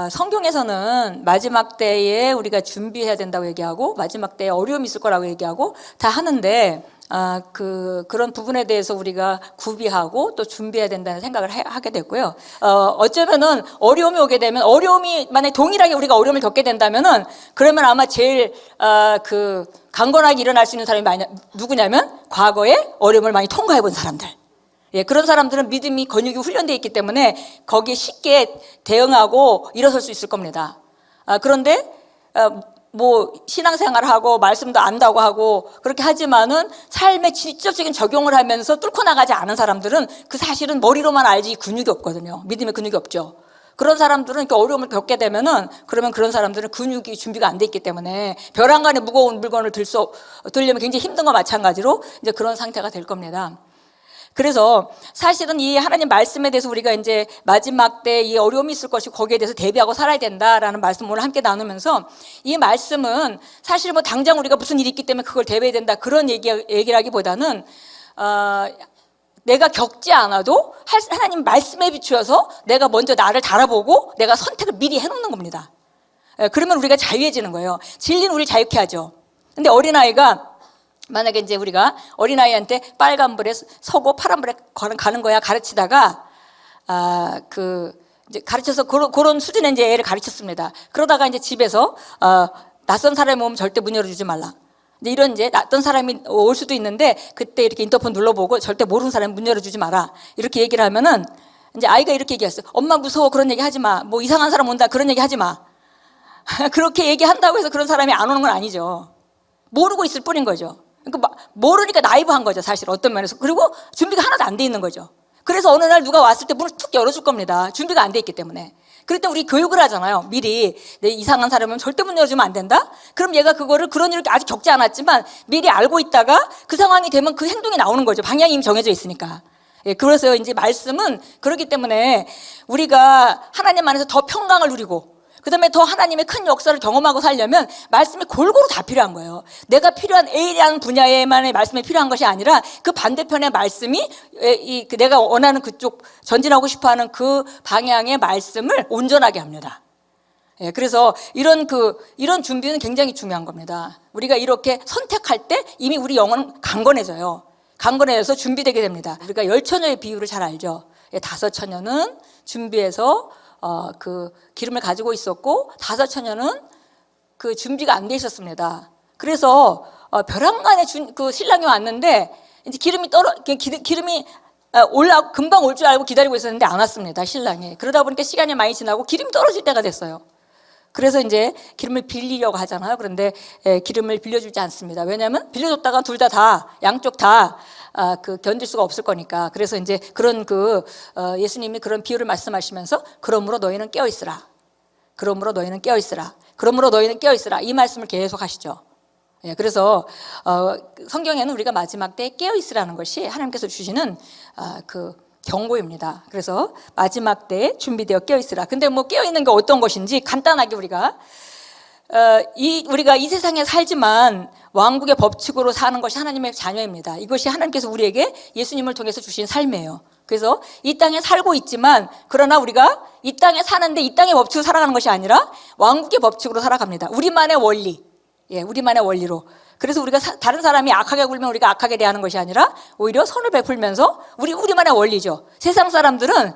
성경에서는 마지막 때에 우리가 준비해야 된다고 얘기하고 마지막 때에 어려움이 있을 거라고 얘기하고 다 하는데 그런 부분에 대해서 우리가 구비하고 또 준비해야 된다는 생각을 하게 됐고요. 어쩌면은 어려움이 오게 되면 어려움이 만약 동일하게 우리가 어려움을 겪게 된다면은 그러면 아마 제일 강건하게 일어날 수 있는 사람이 누구냐면 과거에 어려움을 많이 통과해 본 사람들. 예, 그런 사람들은 믿음이 근육이 훈련되어 있기 때문에 거기에 쉽게 대응하고 일어설 수 있을 겁니다. 그런데 뭐 신앙생활을 하고 말씀도 안다고 하고 그렇게 하지만은 삶에 직접적인 적용을 하면서 뚫고 나가지 않은 사람들은 그 사실은 머리로만 알지 근육이 없거든요. 믿음의 근육이 없죠. 그런 사람들은 이렇게 어려움을 겪게 되면은 그러면 그런 사람들은 근육이 준비가 안 돼 있기 때문에 벼랑간에 무거운 물건을 들려면 굉장히 힘든 거 마찬가지로 이제 그런 상태가 될 겁니다. 그래서 사실은 이 하나님 말씀에 대해서 우리가 이제 마지막 때 이 어려움이 있을 것이고 거기에 대해서 대비하고 살아야 된다라는 말씀을 오늘 함께 나누면서 이 말씀은 사실 뭐 당장 우리가 무슨 일이 있기 때문에 그걸 대비해야 된다 그런 얘기라기보다는 내가 겪지 않아도 하나님 말씀에 비추어서 내가 먼저 나를 달아보고 내가 선택을 미리 해놓는 겁니다. 그러면 우리가 자유해지는 거예요. 진리는 우리를 자유케 하죠. 근데 어린아이가 만약에 이제 우리가 어린아이한테 빨간불에 서고 파란불에 가는 거야 가르치다가 이제 가르쳐서 그런 수준의 이제 애를 가르쳤습니다. 그러다가 이제 집에서 낯선 사람이 오면 절대 문 열어주지 말라. 이런 이제 낯선 사람이 올 수도 있는데 그때 이렇게 인터폰 눌러보고 절대 모르는 사람이 문 열어주지 마라. 이렇게 얘기를 하면은 이제 아이가 이렇게 얘기했어요. 엄마 무서워 그런 얘기 하지 마. 뭐 이상한 사람 온다 그런 얘기 하지 마. 그렇게 얘기한다고 해서 그런 사람이 안 오는 건 아니죠. 모르고 있을 뿐인 거죠. 그러니까 모르니까 나이브한 거죠, 사실 어떤 면에서. 그리고 준비가 하나도 안 돼 있는 거죠. 그래서 어느 날 누가 왔을 때 문을 툭 열어줄 겁니다. 준비가 안 돼 있기 때문에. 그럴 때 우리 교육을 하잖아요. 미리 내 이상한 사람은 절대 문 열어주면 안 된다. 그럼 얘가 그런 일을 아직 겪지 않았지만 미리 알고 있다가 그 상황이 되면 그 행동이 나오는 거죠. 방향이 이미 정해져 있으니까. 예, 그래서 이제 말씀은 그렇기 때문에 우리가 하나님 안에서 더 평강을 누리고 그 다음에 더 하나님의 큰 역사를 경험하고 살려면 말씀이 골고루 다 필요한 거예요. 내가 필요한 A라는 분야에만의 말씀이 필요한 것이 아니라 그 반대편의 말씀이 내가 원하는 그쪽 전진하고 싶어하는 그 방향의 말씀을 온전하게 합니다. 예, 그래서 이런 준비는 굉장히 중요한 겁니다. 우리가 이렇게 선택할 때 이미 우리 영혼은 강건해져요. 강건해져서 준비되게 됩니다. 우리가 10처녀의 비유를 잘 알죠. 5처녀는 준비해서 기름을 가지고 있었고 5처녀는 그 준비가 안 돼 있었습니다. 그래서 벼랑간에 그 신랑이 왔는데 이제 기름이 금방 올 줄 알고 기다리고 있었는데 안 왔습니다, 신랑이. 그러다 보니까 시간이 많이 지나고 기름이 떨어질 때가 됐어요. 그래서 이제 기름을 빌리려고 하잖아요. 그런데 기름을 빌려주지 않습니다. 왜냐하면 빌려줬다가 둘 다 양쪽 다 견딜 수가 없을 거니까. 그래서 이제 예수님이 그런 비유를 말씀하시면서 그러므로 너희는 깨어 있으라. 그러므로 너희는 깨어 있으라. 그러므로 너희는 깨어 있으라. 이 말씀을 계속 하시죠. 예, 그래서 성경에는 우리가 마지막 때에 깨어 있으라는 것이 하나님께서 주시는 경고입니다. 그래서 마지막 때에 준비되어 깨어 있으라. 근데 뭐 깨어 있는 게 어떤 것인지 간단하게 우리가 이 세상에 살지만 왕국의 법칙으로 사는 것이 하나님의 자녀입니다. 이것이 하나님께서 우리에게 예수님을 통해서 주신 삶이에요. 그래서 이 땅에 살고 있지만 그러나 우리가 이 땅에 사는데 이 땅의 법칙으로 살아가는 것이 아니라 왕국의 법칙으로 살아갑니다. 우리만의 원리, 우리만의 원리로. 그래서 우리가 다른 사람이 악하게 굴면 우리가 악하게 대하는 것이 아니라 오히려 선을 베풀면서 우리만의 원리죠. 세상 사람들은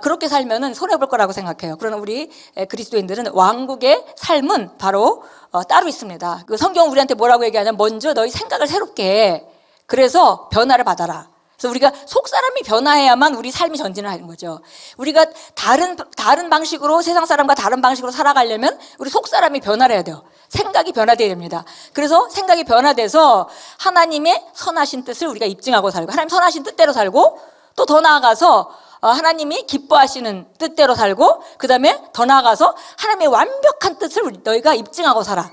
그렇게 살면은 손해볼 거라고 생각해요. 그러나 우리 그리스도인들은 왕국의 삶은 바로 따로 있습니다. 그 성경 우리한테 뭐라고 얘기하냐면 먼저 너희 생각을 새롭게 해. 그래서 변화를 받아라. 그래서 우리가 속사람이 변화해야만 우리 삶이 전진을 하는 거죠. 우리가 다른 방식으로 세상 사람과 다른 방식으로 살아가려면 우리 속사람이 변화를 해야 돼요. 생각이 변화되어야 됩니다. 그래서 생각이 변화돼서 하나님의 선하신 뜻을 우리가 입증하고 살고 하나님 선하신 뜻대로 살고 또 더 나아가서 하나님이 기뻐하시는 뜻대로 살고 그 다음에 더 나아가서 하나님의 완벽한 뜻을 너희가 입증하고 살아.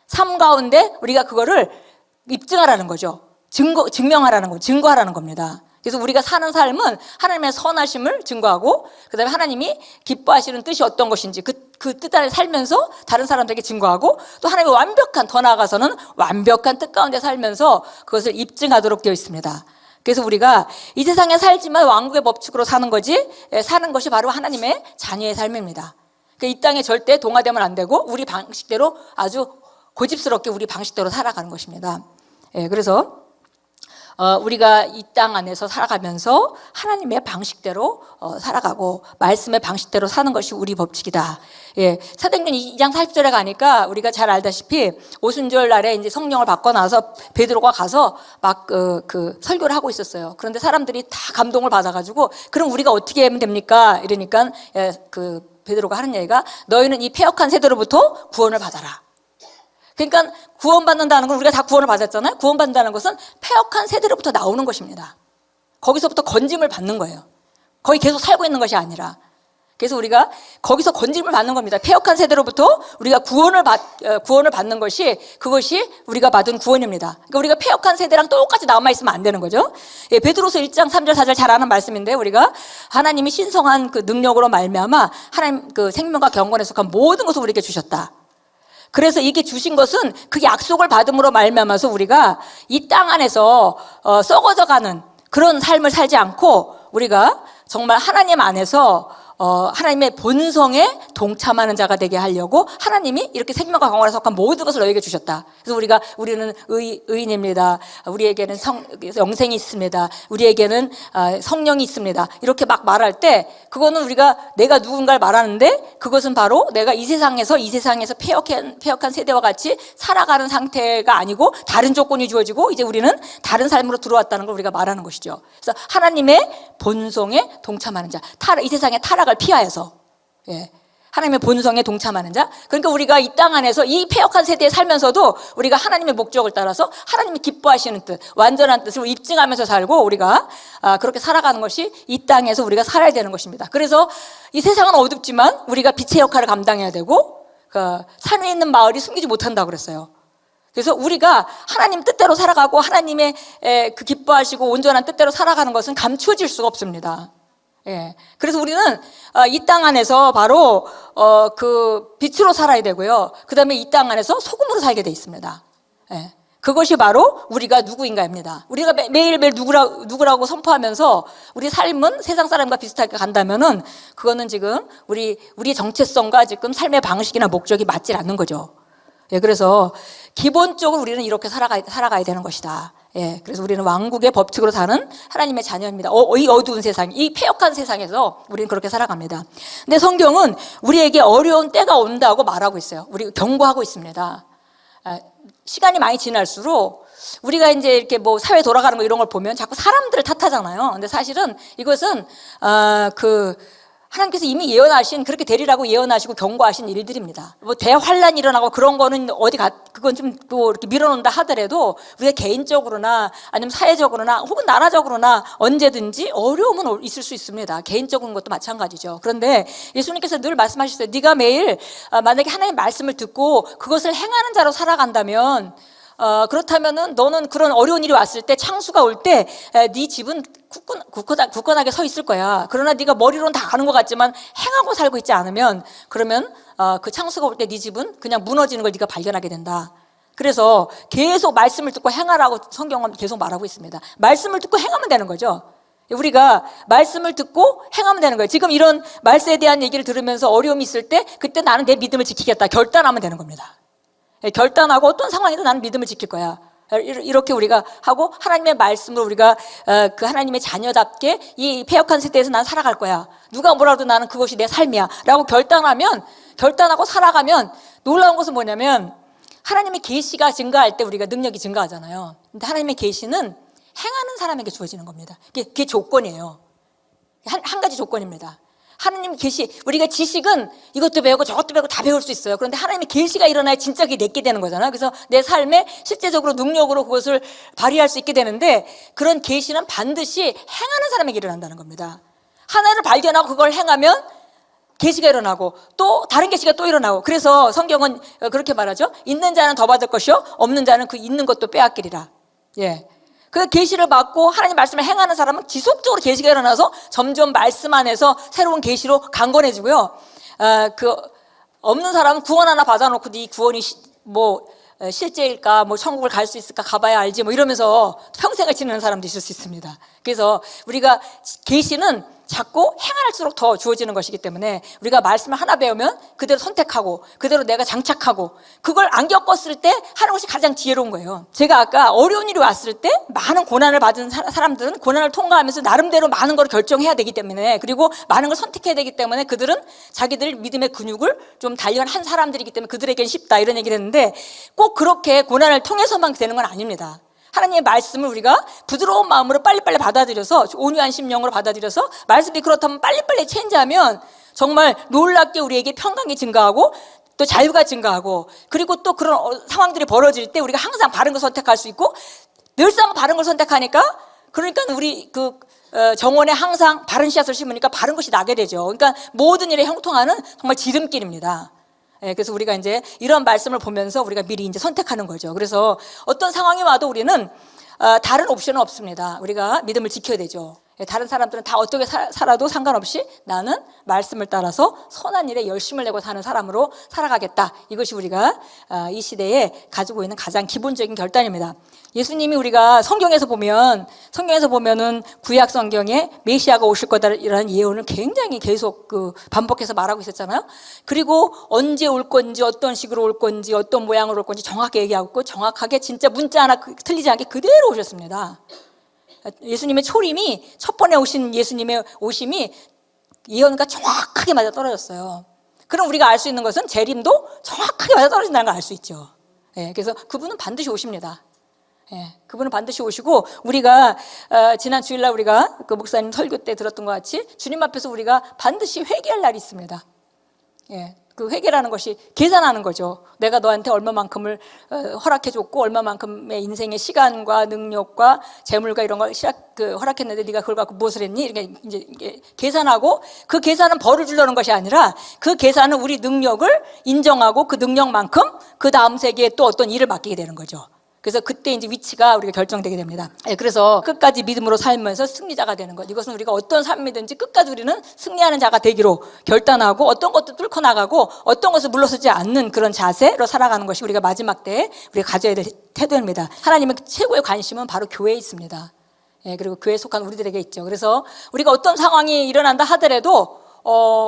삶 가운데 우리가 그거를 입증하라는 거죠. 증거하라는 겁니다. 그래서 우리가 사는 삶은 하나님의 선하심을 증거하고 그 다음에 하나님이 기뻐하시는 뜻이 어떤 것인지 그 뜻 안에 살면서 다른 사람들에게 증거하고 또 하나님의 더 나아가서는 완벽한 뜻 가운데 살면서 그것을 입증하도록 되어 있습니다. 그래서 우리가 이 세상에 살지만 왕국의 법칙으로 사는 것이 바로 하나님의 자녀의 삶입니다. 이 땅에 절대 동화되면 안 되고 우리 방식대로 아주 고집스럽게 우리 방식대로 살아가는 것입니다. 예, 그래서 우리가 이 땅 안에서 살아가면서 하나님의 방식대로 살아가고 말씀의 방식대로 사는 것이 우리 법칙이다. 예, 사도행전 2장 40절에 가니까 우리가 잘 알다시피 오순절 날에 이제 성령을 받고 나서 베드로가 가서 막 그 설교를 하고 있었어요. 그런데 사람들이 다 감동을 받아가지고 그럼 우리가 어떻게 하면 됩니까? 이러니까 그 베드로가 하는 얘기가 너희는 이 패역한 세대로부터 구원을 받아라. 그러니까 구원받는다는 건 우리가 다 구원을 받았잖아요. 구원받는다는 것은 패역한 세대로부터 나오는 것입니다. 거기서부터 건짐을 받는 거예요. 거기 계속 살고 있는 것이 아니라. 그래서 우리가 거기서 건짐을 받는 겁니다. 패역한 세대로부터 우리가 구원을 받는 것이 그것이 우리가 받은 구원입니다. 그러니까 우리가 패역한 세대랑 똑같이 남아있으면 안 되는 거죠. 예, 베드로서 1장 3절 4절 잘 아는 말씀인데 우리가 하나님이 신성한 그 능력으로 말미암아 하나님 그 생명과 경건에 속한 모든 것을 우리에게 주셨다. 그래서 이게 주신 것은 그 약속을 받음으로 말미암아서 우리가 이 땅 안에서 썩어져가는 그런 삶을 살지 않고 우리가 정말 하나님 안에서 하나님의 본성에 동참하는 자가 되게 하려고 하나님이 이렇게 생명과 강화에 속한 모든 것을 너에게 주셨다. 그래서 우리는 의인입니다. 우리에게는 영생이 있습니다. 우리에게는 성령이 있습니다. 이렇게 막 말할 때 그거는 우리가 내가 누군가를 말하는데 그것은 바로 내가 이 세상에서 패역한 세대와 같이 살아가는 상태가 아니고 다른 조건이 주어지고 이제 우리는 다른 삶으로 들어왔다는 걸 우리가 말하는 것이죠. 그래서 하나님의 본성에 동참하는 자, 이 세상의 타락을 피하여서 하나님의 본성에 동참하는 자. 그러니까 우리가 이 땅 안에서 이 패역한 세대에 살면서도 우리가 하나님의 목적을 따라서 하나님이 기뻐하시는 뜻, 완전한 뜻을 입증하면서 살고 우리가 그렇게 살아가는 것이 이 땅에서 우리가 살아야 되는 것입니다. 그래서 이 세상은 어둡지만 우리가 빛의 역할을 감당해야 되고 산에 있는 마을이 숨기지 못한다고 그랬어요. 그래서 우리가 하나님 뜻대로 살아가고 하나님의 그 기뻐하시고 온전한 뜻대로 살아가는 것은 감추어질 수가 없습니다. 예. 그래서 우리는 이 땅 안에서 바로 그 빛으로 살아야 되고요. 그 다음에 이 땅 안에서 소금으로 살게 돼 있습니다. 예. 그것이 바로 우리가 누구인가입니다. 우리가 매일매일 누구라고 선포하면서 우리 삶은 세상 사람과 비슷하게 간다면은 그거는 지금 우리의 정체성과 지금 삶의 방식이나 목적이 맞질 않는 거죠. 예, 그래서 기본적으로 우리는 이렇게 살아가야 되는 것이다. 예, 그래서 우리는 왕국의 법칙으로 사는 하나님의 자녀입니다. 이 어두운 세상, 이 패역한 세상에서 우리는 그렇게 살아갑니다. 근데 성경은 우리에게 어려운 때가 온다고 말하고 있어요. 우리 경고하고 있습니다. 시간이 많이 지날수록 우리가 이제 이렇게 뭐 사회 돌아가는 거 이런 걸 보면 자꾸 사람들을 탓하잖아요. 근데 사실은 이것은 하나님께서 이미 예언하신, 그렇게 되리라고 예언하시고 경고하신 일들입니다. 뭐 대환란이 일어나고 그런 거는 그건 좀 또 이렇게 밀어놓는다 하더라도 우리가 개인적으로나 아니면 사회적으로나 혹은 나라적으로나 언제든지 어려움은 있을 수 있습니다. 개인적인 것도 마찬가지죠. 그런데 예수님께서 늘 말씀하셨어요. 네가 매일 만약에 하나님의 말씀을 듣고 그것을 행하는 자로 살아간다면 그렇다면은 너는 그런 어려운 일이 왔을 때 창수가 올 때 네 집은 굳건하게 서 있을 거야. 그러나 네가 머리로는 다 아는 것 같지만 행하고 살고 있지 않으면 그러면 그 창수가 올 때 네 집은 그냥 무너지는 걸 네가 발견하게 된다. 그래서 계속 말씀을 듣고 행하라고 성경은 계속 말하고 있습니다. 말씀을 듣고 행하면 되는 거죠. 우리가 말씀을 듣고 행하면 되는 거예요. 지금 이런 말씀에 대한 얘기를 들으면서 어려움이 있을 때 그때 나는 내 믿음을 지키겠다 결단하면 되는 겁니다. 결단하고 어떤 상황에도 나는 믿음을 지킬 거야. 이렇게 우리가 하고 하나님의 말씀으로 우리가 그 하나님의 자녀답게 이 패역한 세대에서 난 살아갈 거야. 누가 뭐라도 나는 그것이 내 삶이야 라고 결단하고 살아가면 놀라운 것은 뭐냐면 하나님의 계시가 증가할 때 우리가 능력이 증가하잖아요. 근데 하나님의 계시는 행하는 사람에게 주어지는 겁니다. 그게 조건이에요. 한 가지 조건입니다. 하나님 계시, 우리가 지식은 이것도 배우고 저것도 배우고 다 배울 수 있어요. 그런데 하나님의 계시가 일어나야 진짜 그게 내게 되는 거잖아요. 그래서 내 삶에 실제적으로 능력으로 그것을 발휘할 수 있게 되는데 그런 계시는 반드시 행하는 사람에게 일어난다는 겁니다. 하나를 발견하고 그걸 행하면 계시가 일어나고 또 다른 계시가 또 일어나고 그래서 성경은 그렇게 말하죠. 있는 자는 더 받을 것이요 없는 자는 그 있는 것도 빼앗기리라. 예. 그 계시를 받고 하나님 말씀을 행하는 사람은 지속적으로 계시가 일어나서 점점 말씀 안에서 새로운 계시로 강건해지고요. 그 없는 사람은 구원 하나 받아놓고 네 구원이 실제일까, 뭐 천국을 갈 수 있을까, 가봐야 알지, 뭐 이러면서 평생을 지내는 사람도 있을 수 있습니다. 그래서 우리가 계시는 자꾸 행할수록 더 주어지는 것이기 때문에 우리가 말씀을 하나 배우면 그대로 선택하고 그대로 내가 장착하고 그걸 안 겪었을 때 하는 것이 가장 지혜로운 거예요. 제가 아까 어려운 일이 왔을 때 많은 고난을 받은 사람들은 고난을 통과하면서 나름대로 많은 걸 결정해야 되기 때문에, 그리고 많은 걸 선택해야 되기 때문에 그들은 자기들 믿음의 근육을 좀 단련한 사람들이기 때문에 그들에겐 쉽다, 이런 얘기를 했는데 꼭 그렇게 고난을 통해서만 되는 건 아닙니다. 하나님의 말씀을 우리가 부드러운 마음으로 빨리빨리 받아들여서, 온유한 심령으로 받아들여서 말씀이 그렇다면 빨리빨리 체인지하면 정말 놀랍게 우리에게 평강이 증가하고 또 자유가 증가하고, 그리고 또 그런 상황들이 벌어질 때 우리가 항상 바른 걸 선택할 수 있고, 늘상 바른 걸 선택하니까, 그러니까 우리 정원에 항상 바른 씨앗을 심으니까 바른 것이 나게 되죠. 그러니까 모든 일에 형통하는 정말 지름길입니다. 그래서 우리가 이제 이런 말씀을 보면서 우리가 미리 이제 선택하는 거죠. 그래서 어떤 상황이 와도 우리는 다른 옵션은 없습니다. 우리가 믿음을 지켜야 되죠. 다른 사람들은 다 어떻게 살아도 상관없이 나는 말씀을 따라서 선한 일에 열심을 내고 사는 사람으로 살아가겠다. 이것이 우리가 이 시대에 가지고 있는 가장 기본적인 결단입니다. 예수님이 우리가 성경에서 보면은 구약 성경에 메시아가 오실 거다라는 예언을 굉장히 계속 반복해서 말하고 있었잖아요. 그리고 언제 올 건지, 어떤 식으로 올 건지, 어떤 모양으로 올 건지 정확하게 얘기하고 있고, 정확하게 진짜 문자 하나 틀리지 않게 그대로 오셨습니다. 예수님의 초림이, 첫 번에 오신 예수님의 오심이 예언과 정확하게 맞아떨어졌어요. 그럼 우리가 알 수 있는 것은 재림도 정확하게 맞아떨어진다는 걸 알 수 있죠. 그래서 그분은 반드시 오십니다. 그분은 반드시 오시고, 우리가 지난 주일날 우리가 그 목사님 설교 때 들었던 것 같이 주님 앞에서 우리가 반드시 회개할 날이 있습니다. 그 회개라는 것이 계산하는 거죠. 내가 너한테 얼마만큼을 허락해줬고, 얼마만큼의 인생의 시간과 능력과 재물과 이런 걸 허락했는데 네가 그걸 갖고 무엇을 했니? 이렇게 이제 계산하고, 그 계산은 벌을 주려는 것이 아니라 그 계산은 우리 능력을 인정하고 그 능력만큼 그 다음 세계에 또 어떤 일을 맡기게 되는 거죠. 그래서 그때 이제 위치가 우리가 결정되게 됩니다. 그래서 끝까지 믿음으로 살면서 승리자가 되는 것. 이것은 우리가 어떤 삶이든지 끝까지 우리는 승리하는 자가 되기로 결단하고, 어떤 것도 뚫고 나가고 어떤 것을 물러서지 않는 그런 자세로 살아가는 것이 우리가 마지막 때에 우리가 가져야 될 태도입니다. 하나님의 최고의 관심은 바로 교회에 있습니다. 그리고 교회에 속한 우리들에게 있죠. 그래서 우리가 어떤 상황이 일어난다 하더라도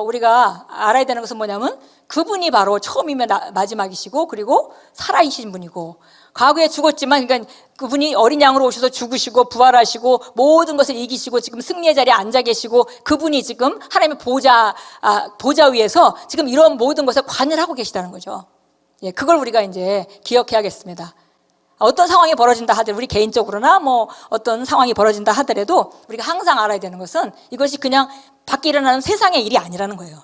우리가 알아야 되는 것은 뭐냐면, 그분이 바로 처음이면 마지막이시고, 그리고 살아계신 분이고, 과거에 죽었지만, 그러니까 그분이 어린 양으로 오셔서 죽으시고 부활하시고 모든 것을 이기시고 지금 승리의 자리에 앉아 계시고, 그분이 지금 하나님의 보좌 위에서 지금 이런 모든 것을 관여를 하고 계시다는 거죠. 그걸 우리가 이제 기억해야겠습니다. 어떤 상황이 벌어진다 하더라도, 우리 개인적으로나 뭐 어떤 상황이 벌어진다 하더라도 우리가 항상 알아야 되는 것은 이것이 그냥 밖에 일어나는 세상의 일이 아니라는 거예요.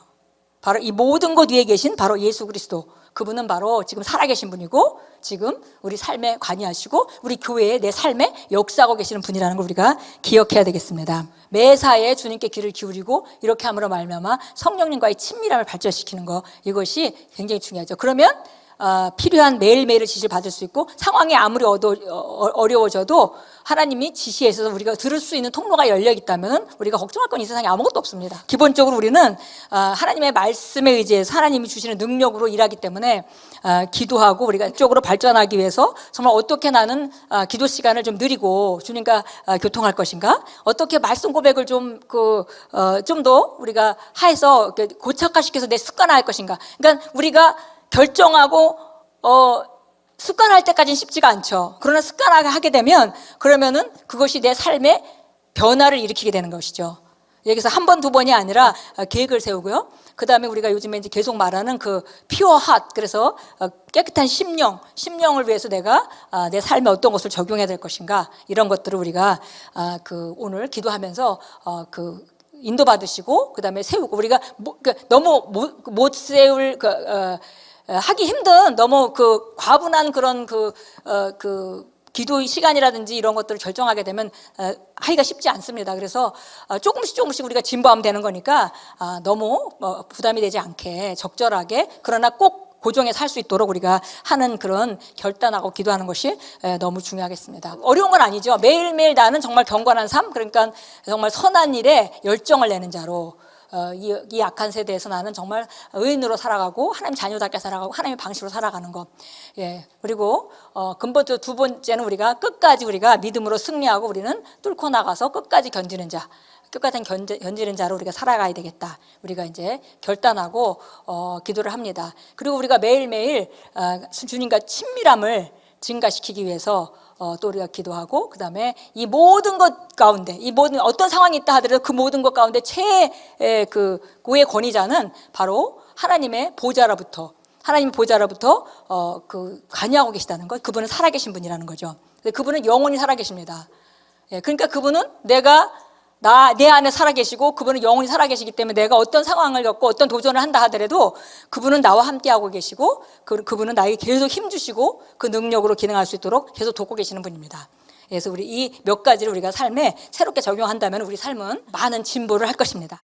바로 이 모든 것 위에 계신 바로 예수 그리스도, 그분은 바로 지금 살아계신 분이고, 지금 우리 삶에 관여하시고 우리 교회에, 내 삶에 역사하고 계시는 분이라는 걸 우리가 기억해야 되겠습니다. 매사에 주님께 귀를 기울이고 이렇게 함으로 말미암아 성령님과의 친밀함을 발전시키는 것, 이것이 굉장히 중요하죠. 그러면 필요한 매일매일의 지시를 받을 수 있고, 상황이 아무리 어려워져도 하나님이 지시에 있어서 우리가 들을 수 있는 통로가 열려 있다면 우리가 걱정할 건 이 세상에 아무것도 없습니다. 기본적으로 우리는 하나님의 말씀에 의지해서 하나님이 주시는 능력으로 일하기 때문에 기도하고, 우리가 이쪽으로 발전하기 위해서 정말 어떻게 나는 기도 시간을 좀 느리고 주님과 교통할 것인가, 어떻게 말씀 고백을 좀 더 우리가 해서 고착화시켜서 내 습관화할 것인가. 그러니까 우리가 결정하고 습관할 때까지는 쉽지가 않죠. 그러나 습관하게 되면, 그러면은 그것이 내 삶에 변화를 일으키게 되는 것이죠. 여기서 한 번, 두 번이 아니라 계획을 세우고요. 그 다음에 우리가 요즘에 이제 계속 말하는 그 pure heart, 그래서 깨끗한 심령을 위해서 내가 내 삶에 어떤 것을 적용해야 될 것인가, 이런 것들을 우리가 오늘 기도하면서 인도받으시고 그 다음에 세우고, 우리가 너무 못 세울 하기 힘든, 너무 과분한 그런 기도 시간이라든지 이런 것들을 결정하게 되면 하기가 쉽지 않습니다. 그래서 조금씩 우리가 진보하면 되는 거니까 너무 부담이 되지 않게 적절하게, 그러나 꼭 고정해서 할 수 있도록 우리가 하는 그런 결단하고 기도하는 것이 너무 중요하겠습니다. 어려운 건 아니죠. 매일매일 나는 정말 경건한 삶, 그러니까 정말 선한 일에 열정을 내는 자로, 이 악한 세대에서 나는 정말 의인으로 살아가고 하나님 자녀답게 살아가고 하나님의 방식으로 살아가는 것. 그리고 근본적으로 두 번째는 우리가 끝까지 우리가 믿음으로 승리하고 우리는 뚫고 나가서 끝까지 견디는 자. 끝까지 견디는 자로 우리가 살아가야 되겠다. 우리가 이제 결단하고 기도를 합니다. 그리고 우리가 매일매일 주님과 친밀함을 증가시키기 위해서 또 우리가 기도하고, 그 다음에 이 모든 것 가운데, 이 모든 어떤 상황이 있다 하더라도 그 모든 것 가운데 최의 고의 권위자는 바로 하나님의 보좌로부터 관여하고 계시다는 것. 그분은 살아계신 분이라는 거죠. 그분은 영원히 살아계십니다. 그러니까 그분은 내 안에 살아계시고, 그분은 영원히 살아계시기 때문에 내가 어떤 상황을 겪고 어떤 도전을 한다 하더라도 그분은 나와 함께하고 계시고, 그분은 나에게 계속 힘주시고 그 능력으로 기능할 수 있도록 계속 돕고 계시는 분입니다. 그래서 우리 이 몇 가지를 우리가 삶에 새롭게 적용한다면 우리 삶은 많은 진보를 할 것입니다.